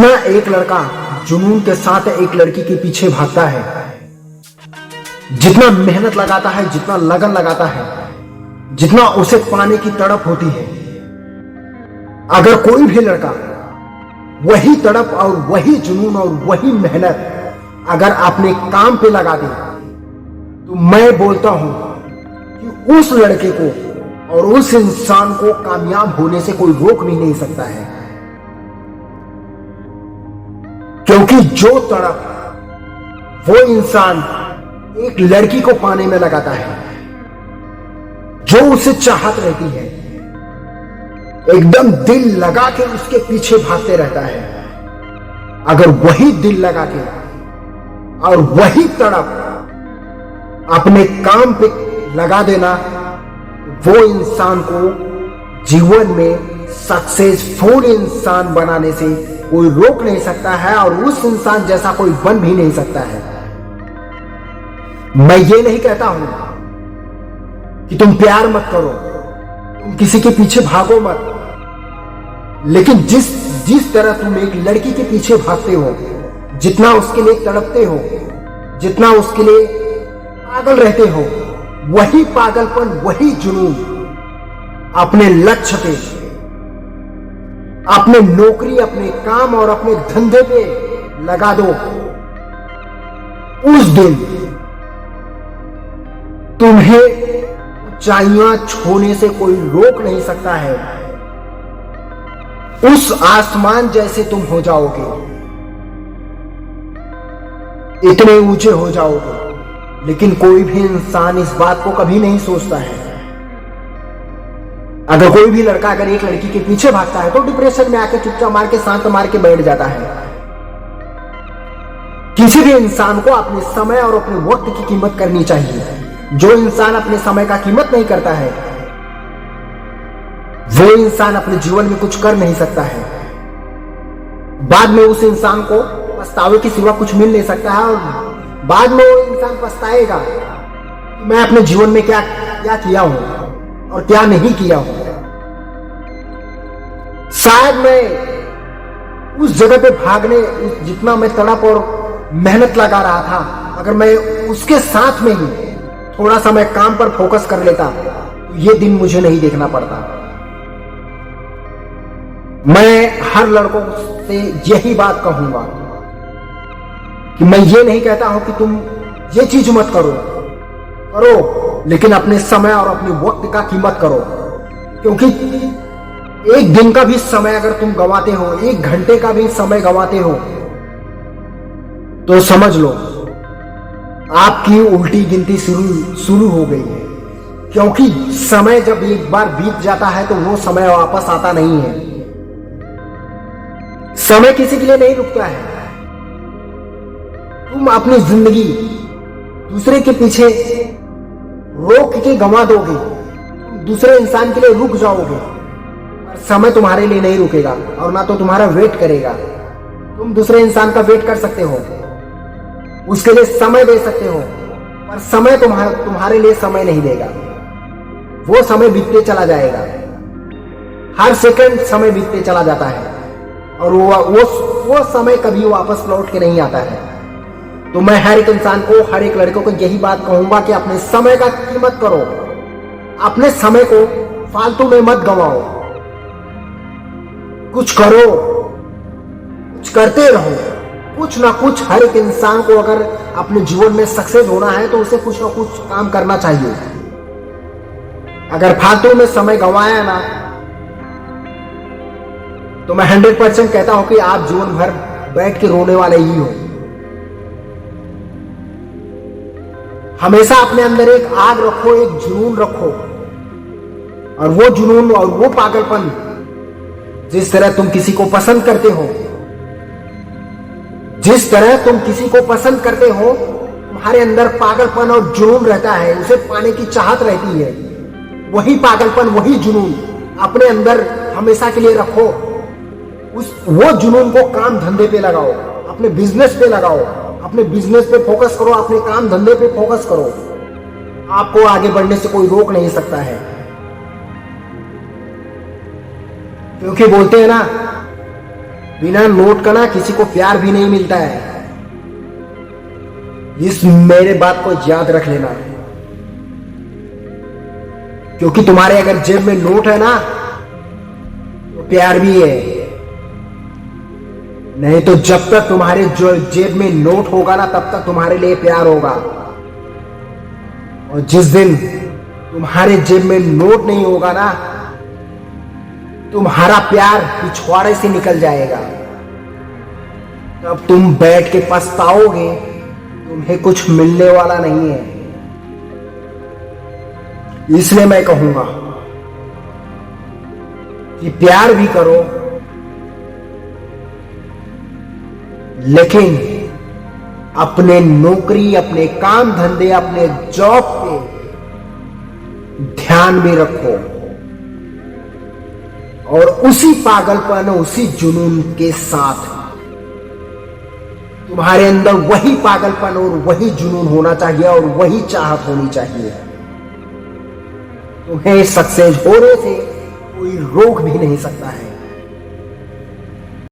जितना एक लड़का जुनून के साथ एक लड़की के पीछे भागता है, जितना मेहनत लगाता है, जितना लगन लगाता है, जितना उसे पाने की तड़प होती है, अगर कोई भी लड़का वही तड़प और वही जुनून और वही मेहनत अगर अपने काम पे लगा दे, तो मैं बोलता हूं कि उस लड़के को और उस इंसान को कामयाब होने से कोई रोक भी नहीं सकता है। क्योंकि जो तड़प वो इंसान एक लड़की को पाने में लगाता है, जो उसे चाहत रहती है, एकदम दिल लगा के उसके पीछे भागते रहता है, अगर वही दिल लगा के और वही तड़प अपने काम पे लगा देना, वो इंसान को जीवन में सक्सेसफुल इंसान बनाने से कोई रोक नहीं सकता है और उस इंसान जैसा कोई बन भी नहीं सकता है। मैं ये नहीं कहता हूं कि तुम प्यार मत करो, तुम किसी के पीछे भागो मत, लेकिन जिस तरह तुम एक लड़की के पीछे भागते हो, जितना उसके लिए तड़पते हो, जितना उसके लिए पागल रहते हो, वही पागलपन, वही जुनून अपने लक्ष्य पे, अपने नौकरी, अपने काम और अपने धंधे पे लगा दो। उस दिन तुम्हें ऊंचाइयां छूने से कोई रोक नहीं सकता है। उस आसमान जैसे तुम हो जाओगे, इतने ऊंचे हो जाओगे, लेकिन कोई भी इंसान इस बात को कभी नहीं सोचता है। अगर कोई भी लड़का अगर एक लड़की के पीछे भागता है तो डिप्रेशन में आके चुपचाप मार के सांत मार के बैठ जाता है। किसी भी इंसान को अपने समय और अपने वक्त की कीमत करनी चाहिए। जो इंसान अपने समय का कीमत नहीं करता है, वो इंसान अपने जीवन में कुछ कर नहीं सकता है। बाद में उस इंसान को पछतावे के सिवा कुछ मिल नहीं सकता है और बाद में वो इंसान पछताएगा कि मैं अपने जीवन में क्या क्या किया हूं और क्या नहीं किया हूं। शायद मैं उस जगह पे भागने, जितना मैं तड़प और मेहनत लगा रहा था, अगर मैं उसके साथ में ही थोड़ा सा मैं काम पर फोकस कर लेता तो ये दिन मुझे नहीं देखना पड़ता। मैं हर लड़कों से यही बात कहूंगा कि मैं ये नहीं कहता हूं कि तुम ये चीज मत करो, लेकिन अपने समय और अपने वक्त का कीमत करो। क्योंकि एक दिन का भी समय अगर तुम गंवाते हो, एक घंटे का भी समय गंवाते हो, तो समझ लो आपकी उल्टी गिनती शुरू हो गई है। क्योंकि समय जब एक बार बीत जाता है तो वो समय वापस आता नहीं है। समय किसी के लिए नहीं रुकता है। तुम अपनी जिंदगी दूसरे के पीछे रोक के गंवा दोगे, दूसरे इंसान के लिए रुक जाओगे, और समय तुम्हारे लिए नहीं रुकेगा और ना तो तुम्हारा वेट करेगा। तुम दूसरे इंसान का वेट कर सकते हो, उसके लिए समय दे सकते हो, पर समय तुम्हारे लिए समय नहीं देगा। वो समय बीतते चला जाएगा, हर सेकंड समय बीतते चला जाता है और वो समय कभी वापस लौट के नहीं आता है। तो मैं हर एक इंसान को, हर एक लड़के को यही बात कहूंगा कि अपने समय का कीमत करो, अपने समय को फालतू में मत गंवाओ, कुछ करो, कुछ करते रहो, कुछ ना कुछ। हर एक इंसान को अगर अपने जीवन में सक्सेस होना है तो उसे कुछ ना कुछ काम करना चाहिए। अगर फालतू में समय गंवाया ना, तो मैं 100% कहता हूं कि आप जीवन भर बैठ के रोने वाले ही हो। हमेशा अपने अंदर एक आग रखो, एक जुनून रखो, और वो जुनून और वो पागलपन, जिस तरह तुम किसी को पसंद करते हो, जिस तरह तुम किसी को पसंद करते हो, तुम्हारे अंदर पागलपन और जुनून रहता है, उसे पाने की चाहत रहती है। वही पागलपन, वही जुनून अपने अंदर हमेशा के लिए रखो। वो जुनून को काम धंधे पे लगाओ, अपने बिजनेस पे लगाओ, अपने बिजनेस पे फोकस करो, अपने काम धंधे पे फोकस करो। आपको आगे बढ़ने से कोई रोक नहीं सकता है। क्योंकि बोलते हैं ना, बिना नोट का ना किसी को प्यार भी नहीं मिलता है। इस मेरे बात को याद रख लेना, क्योंकि तुम्हारे अगर जेब में नोट है ना तो प्यार भी है, नहीं तो जब तक तुम्हारे जो जेब में नोट होगा ना तब तक तुम्हारे लिए प्यार होगा। और जिस दिन तुम्हारे जेब में नोट नहीं होगा ना तुम्हारा प्यार पिछवाड़े से निकल जाएगा। तब तुम बैठ के पछताओगे, तुम्हें कुछ मिलने वाला नहीं है। इसलिए मैं कहूंगा कि प्यार भी करो, लेकिन अपने नौकरी, अपने काम धंधे, अपने जॉब पे ध्यान भी रखो और उसी पागलपन, उसी जुनून के साथ तुम्हारे अंदर वही पागलपन और वही जुनून होना चाहिए और वही चाहत होनी चाहिए। तुम्हें सक्सेस होने से कोई रोक भी नहीं सकता है।